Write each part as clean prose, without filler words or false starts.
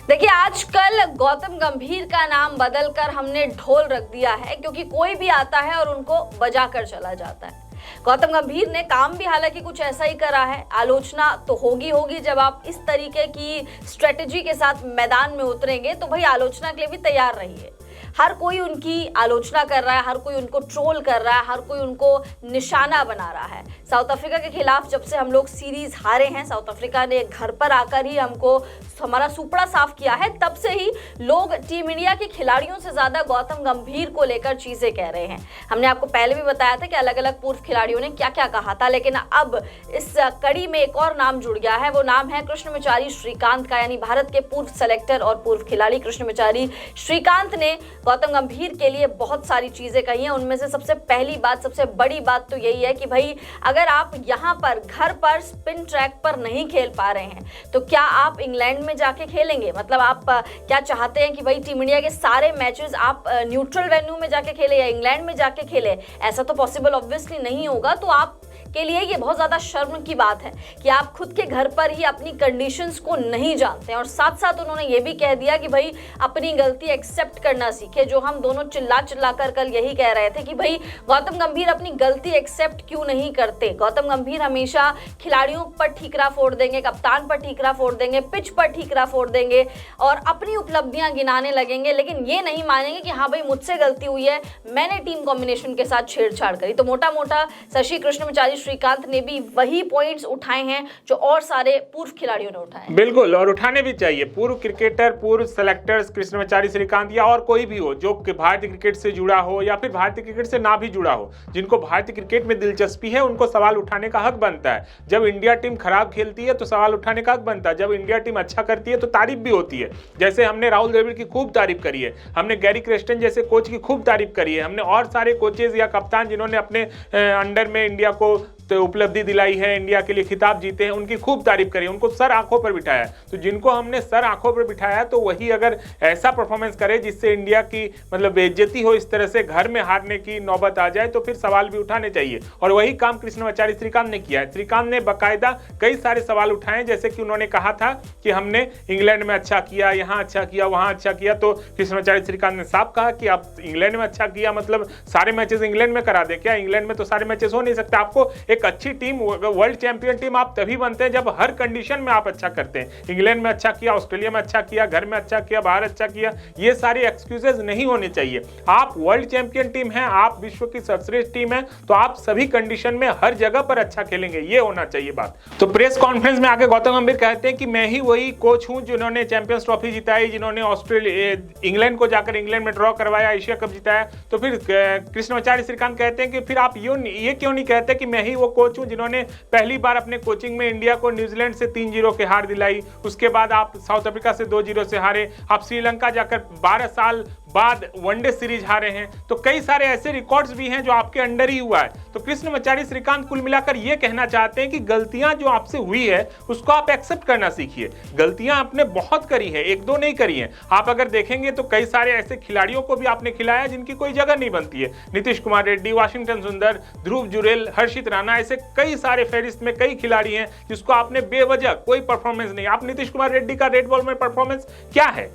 देखिए, आजकल गौतम गंभीर का नाम बदलकर हमने ढोल रख दिया है, क्योंकि कोई भी आता है और उनको बजाकर चला जाता है। गौतम गंभीर ने काम भी हालांकि कुछ ऐसा ही करा है। आलोचना तो होगी होगी, जब आप इस तरीके की स्ट्रेटेजी के साथ मैदान में उतरेंगे तो भाई आलोचना के लिए भी तैयार रहिए। हर कोई उनकी आलोचना कर रहा है, हर कोई उनको ट्रोल कर रहा है, हर कोई उनको निशाना बना रहा है। साउथ अफ्रीका के खिलाफ जब से हम लोग सीरीज हारे हैं, साउथ अफ्रीका ने घर पर आकर ही हमको हमारा सुपड़ा साफ किया है, तब से ही लोग टीम इंडिया के खिलाड़ियों से ज्यादा गौतम गंभीर को लेकर चीजें कह रहे हैं। हमने आपको पहले भी बताया था कि अलग अलग पूर्व खिलाड़ियों ने क्या क्या कहा था, लेकिन अब इस कड़ी में एक और नाम जुड़ गया है। वो नाम है कृष्णमचारी श्रीकांत का, यानी भारत के पूर्व सेलेक्टर और पूर्व खिलाड़ी कृष्णमचारी श्रीकांत ने गौतम गंभीर के लिए बहुत सारी चीजें कही हैं। उनमें से सबसे पहली बात, सबसे बड़ी बात तो यही है कि भाई अगर आप यहाँ पर घर पर स्पिन ट्रैक पर नहीं खेल पा रहे हैं तो क्या आप इंग्लैंड में जाके खेलेंगे? मतलब आप क्या चाहते हैं कि भाई टीम इंडिया के सारे मैचेस आप न्यूट्रल वेन्यू में जाके खेले या इंग्लैंड में जाके खेले? ऐसा तो पॉसिबल ऑब्वियसली नहीं होगा। तो आप के लिए ये बहुत ज्यादा शर्म की बात है कि आप खुद के घर पर ही अपनी कंडीशंस को नहीं जानते हैं। और साथ साथ उन्होंने ये भी कह दिया कि भाई अपनी गलती एक्सेप्ट करना सीखे, जो हम दोनों चिल्ला चिल्ला कर कल यही कह रहे थे कि भाई गौतम गंभीर अपनी गलती एक्सेप्ट क्यों नहीं करते। गौतम गंभीर हमेशा खिलाड़ियों पर ठीकरा फोड़ देंगे, कप्तान पर ठीकरा फोड़ देंगे, पिच पर ठीकरा फोड़ देंगे और अपनी उपलब्धियां गिनाने लगेंगे, लेकिन ये नहीं मानेंगे कि हाँ भाई मुझसे गलती हुई है, मैंने टीम कॉम्बिनेशन के साथ छेड़छाड़ करी। तो मोटा मोटा शशि कृष्णमचारी श्रीकांत ने भी वही पॉइंट्स उठाए हैं जो और सारे पूर्व खिलाड़ियों ने उठाए हैं। बिल्कुल, और उठाने भी चाहिए। पूर्व क्रिकेटर, पूर्व सेलेक्टर्स कृष्णमचारी श्रीकांत या और कोई भी हो जो भारतीय क्रिकेट से जुड़ा हो या फिर भारतीय क्रिकेट से ना भी जुड़ा हो, जिनको भारतीय क्रिकेट में दिलचस्पी है, उनको सवाल उठाने का हक बनता है। जब इंडिया टीम खराब खेलती है तो सवाल उठाने का हक बनता है, जब इंडिया टीम अच्छा करती है तो तारीफ भी होती है। जैसे हमने राहुल द्रविड़ की खूब तारीफ करी है, हमने गैरी क्रेस्टन जैसे कोच की खूब तारीफ करी है, हमने और सारे कोचेज या कप्तान जिन्होंने अपने अंडर में इंडिया को तो उपलब्धि दिलाई है, इंडिया के लिए खिताब जीते हैं, उनकी खूब तारीफ करी, उनको सर आंखों पर बिठाया। तो जिनको हमने सर आंखों पर बिठाया तो वही अगर ऐसा परफॉर्मेंस करे जिससे इंडिया की मतलब बेइज्जती हो, इस तरह से घर में हारने की नौबत आ जाए, तो फिर सवाल भी उठाने चाहिए। और वही काम कृष्णमचारी श्रीकांत ने किया है। श्रीकांत ने बाकायदा कई सारे सवाल उठाए, जैसे कि उन्होंने कहा था कि हमने इंग्लैंड में अच्छा किया, यहाँ अच्छा किया, वहाँ अच्छा किया। तो कृष्णमचारी श्रीकांत ने साफ कहा कि आप इंग्लैंड में अच्छा किया मतलब सारे मैचेस इंग्लैंड में करा दे क्या? इंग्लैंड में तो सारे मैचेस हो नहीं सकते। आपको एक अच्छी टीम, वर्ल्ड चैंपियन टीम आप तभी बनते हैं जब हर कंडीशन में आप अच्छा करते हैं। इंग्लैंड में अच्छा किया, ऑस्ट्रेलिया में अच्छा किया, घर में अच्छा किया, बाहर अच्छा किया, ये सारी एक्सक्यूजेज नहीं होने चाहिए। आप वर्ल्ड चैंपियन टीम हैं, आप विश्व की सर्वश्रेष्ठ टीम है, तो आप सभी कंडीशन में हर जगह पर अच्छा खेलेंगे, ये होना चाहिए बात। तो प्रेस कॉन्फ्रेंस में आके गौतम गंभीर कहते हैं कि मैं ही वही कोच हूं जिन्होंने चैंपियंस ट्रॉफी जिताई, जिन्होंने ऑस्ट्रेलिया इंग्लैंड को जाकर इंग्लैंड में ड्रॉ करवाया, एशिया कप जिताया। तो फिर कृष्णमचारी श्रीकांत कहते हैं कि फिर आप ये क्यों नहीं कहते कि मैं ही वो कोच हूं जिन्होंने पहली बार अपने कोचिंग में इंडिया को न्यूजीलैंड से 3-0 के हार दिलाई, उसके बाद आप साउथ अफ्रीका से 2-0 से हारे, आप श्रीलंका जाकर 12 साल बाद वनडे सीरीज हारे हैं। तो कई सारे ऐसे रिकॉर्ड्स भी हैं जो आपके अंडर ही हुआ है। तो कृष्णमचारी श्रीकांत कुल मिलाकर ये कहना चाहते हैं कि गलतियां जो आपसे हुई है उसको आप एक्सेप्ट करना सीखिए। गलतियां आपने बहुत करी है, एक दो नहीं करी हैं। आप अगर देखेंगे तो कई सारे ऐसे खिलाड़ियों को भी आपने खिलाया जिनकी कोई जगह नहीं बनती है। नीतीश कुमार रेड्डी, वाशिंगटन सुंदर, ध्रुव जुरेल, हर्षित राणा, ऐसे कई सारे फेरिस्त में कई खिलाड़ी हैं जिसको आपने बेवजह कोई परफॉर्मेंस नहीं। आप नीतीश कुमार रेड्डी का रेड बॉल में परफॉर्मेंस क्या है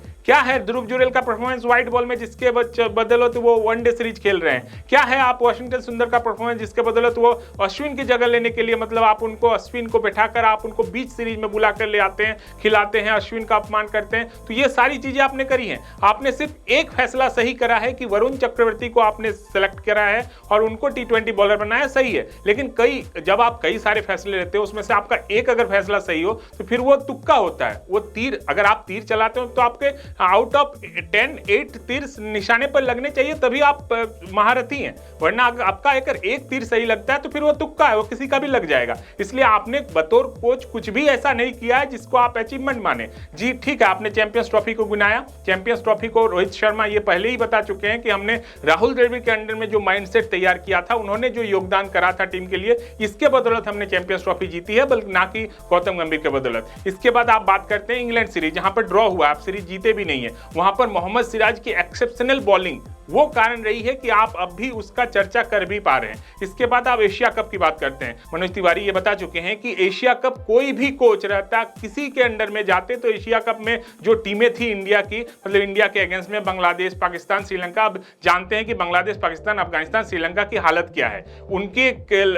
ध्रुव जुरेल का परफॉर्मेंस व्हाइट बॉल में जिसके बदौलत वो वनडे सीरीज खेल रहे हैं? क्या है आप वाशिंगटन सुंदर का परफॉर्मेंस जिसके बदौलत वो अश्विन की जगह लेने के लिए मतलब आप उनको अश्विन को बैठाकर आप उनको बीच सीरीज में बुलाकर ले आते हैं, खिलाते हैं, अश्विन का अपमान करते हैं। तो ये सारी चीजें आपने करी हैं। आपने सिर्फ एक फैसला सही करा है कि वरुण चक्रवर्ती को आपने सेलेक्ट करा है और उनको T20 बॉलर बनाया, सही है। लेकिन जब आप कई सारे फैसले लेते हो उसमें से आपका एक अगर फैसला सही हो तो फिर वो तुक्का होता है। वो तीर, अगर आप तीर चलाते हो तो आपके आउट ऑफ 10 8 तीर निशाने पर लगने चाहिए, तभी आप महारथी हैं। वरना आपका अगर एक तीर सही लगता है तो फिर वो तुक्का है, वो किसी का भी लग जाएगा। इसलिए आपने बतौर कोच कुछ भी ऐसा नहीं किया है जिसको आप अचीवमेंट माने। जी ठीक है, आपने चैंपियंस ट्रॉफी को गिनाया। चैंपियंस ट्रॉफी को रोहित शर्मा ये पहले ही बता चुके हैं कि हमने राहुल द्रविड़ के अंडर में जो माइंडसेट तैयार किया था, उन्होंने जो योगदान करा था टीम के लिए, इसके बदौलत हमने चैंपियंस ट्रॉफी जीती है, बल्कि ना कि गौतम गंभीर के बदौलत। इसके बाद आप बात करते हैं इंग्लैंड सीरीज, जहां पर ड्रॉ हुआ, आप सीरीज जीते भी नहीं है। वहां पर मोहम्मद सिराज की एक्सेप्शनल बॉलिंग वो कारण रही है कि आप अब भी उसका चर्चा कर भी पा रहे हैं। इसके बाद आप एशिया कप की बात करते हैं। मनोज तिवारी ये बता चुके हैं कि एशिया कप कोई भी कोच रहता, किसी के अंडर में जाते तो एशिया कप में जो टीमें थी इंडिया की, मतलब इंडिया के अगेंस्ट में बांग्लादेश, पाकिस्तान, श्रीलंका, अब जानते हैं कि बांग्लादेश, पाकिस्तान, अफगानिस्तान, श्रीलंका की हालत क्या है। उनके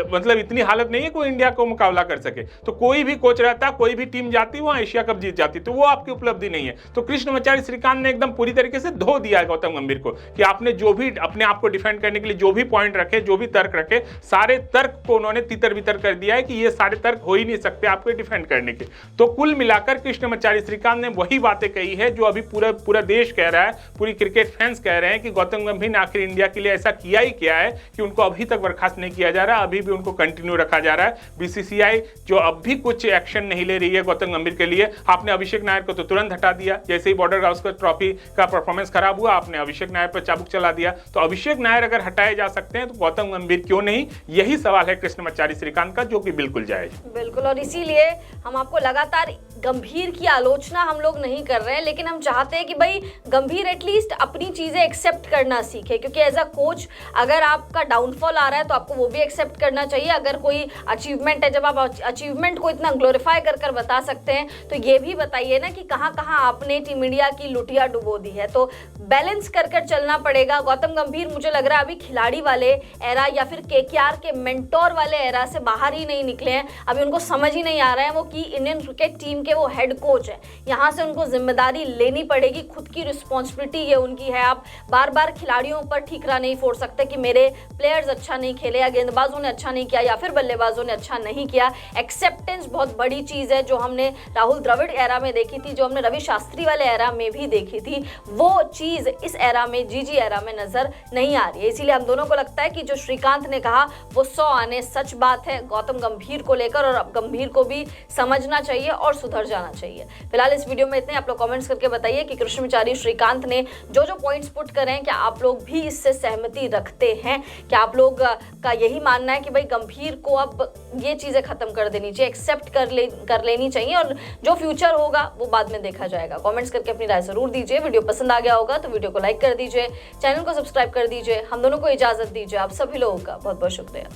मतलब इतनी हालत नहीं है कि इंडिया को मुकाबला कर सके। तो कोई भी कोच रहता, कोई भी टीम जाती, वहां एशिया कप जीत जाती। तो वो आपकी उपलब्धि नहीं है। तो कृष्णमचारी श्रीकांत ने एकदम पूरी तरीके से धो दिया है गौतम गंभीर को कि आपने जो भी अपने आप को डिफेंड करने के लिए जो भी पॉइंट रखे, जो भी तर्क रखे, सारे तर्क को उन्होंने तितर बितर कर दिया है कि ये सारे तर्क हो ही नहीं सकते आपको डिफेंड करने के। तो कुल मिलाकर कृष्णमचारी श्रीकांत ने वही बातें कही है जो अभी पूरा देश कह रहा है, पूरी क्रिकेट फैंस कह रहे हैं कि गौतम गंभीर ने आखिर इंडिया के लिए ऐसा किया ही क्या है कि उनको अभी तक बर्खास्त नहीं किया जा रहा, अभी भी उनको कंटिन्यू रखा जा रहा है। बीसीसीआई जो अब भी कुछ एक्शन नहीं ले रही है गौतम गंभीर के लिए। आपने अभिषेक नायर को तो तुरंत हटा दिया, जैसे ही बॉर्डर गावस्कर ट्रॉफी का परफॉर्मेंस खराब हुआ आपने अभिषेक नायर पर चाबुक चला दिया। तो अभिषेक नायर अगर हटाए जा सकते हैं तो गौतम गंभीर क्यों नहीं? यही सवाल है कृष्णमचारी श्रीकांत का, जो कि बिल्कुल जायज। बिल्कुल, और इसीलिए हम आपको लगातार गंभीर की आलोचना हम लोग नहीं कर रहे हैं, लेकिन हम चाहते हैं कि भाई गंभीर एटलीस्ट अपनी चीजें एक्सेप्ट करना सीखे, क्योंकि एज अ कोच अगर आपका डाउनफॉल आ रहा है तो आपको वो भी एक्सेप्ट करना चाहिए। अगर कोई अचीवमेंट है, जब आप अचीवमेंट को इतना ग्लोरीफाई कर बता सकते हैं तो ये भी बताइए ना कि कहां कहां आपने टीम इंडिया की लुटिया डुबो दी है। तो बैलेंस कर चलना पड़ेगा। गौतम गंभीर मुझे लग रहा है अभी खिलाड़ी वाले एरा या फिर केकेआर के मेंटोर वाले एरा से बाहर ही नहीं निकले हैं। अभी उनको समझ ही नहीं आ रहा है वो कि इंडियन क्रिकेट टीम के वो हेड कोच है, यहाँ से उनको जिम्मेदारी लेनी पड़ेगी, खुद की रिस्पॉन्सिबिलिटी ये उनकी है। आप बार बार खिलाड़ियों पर ठीकरा नहीं फोड़ सकते कि मेरे प्लेयर्स अच्छा नहीं खेले या गेंदबाजों ने अच्छा नहीं किया या फिर बल्लेबाजों ने अच्छा नहीं किया। एक्सेप्टेंस बहुत बड़ी चीज है, जो हमने राहुल द्रविड़ एरा में देखी थी, जो हमने रवि शास्त्री वाले एरा में भी देखी थी, वो चीज इस एरा में, जीजी एरा में नजर नहीं आ रही है। इसीलिए हम दोनों को लगता है कि जो श्रीकांत ने कहा वो 100 आने सच बात है गौतम गंभीर को लेकर, और अब गंभीर को भी समझना चाहिए और सुधर जाना चाहिए। फिलहाल इस वीडियो में इतने। आप लोग कमेंट्स करके बताइए कि कृष्णमचारी श्रीकांत ने जो पॉइंट्स पुट करे हैं, क्या आप लोग भी इससे सहमति रखते हैं? क्या आप लोग का यही मानना है कि भाई गंभीर को अब ये चीजें खत्म कर देनी चाहिए, एक्सेप्ट कर लेनी चाहिए, और जो फ्यूचर होगा वो बाद में देखा जाएगा? कमेंट्स करके अपनी राय जरूर दीजिए। वीडियो पसंद आ गया होगा तो वीडियो को लाइक कर दीजिए, चैनल को सब्सक्राइब कर दीजिए। हम दोनों को इजाजत दीजिए। आप सभी लोगों का बहुत बहुत शुक्रिया।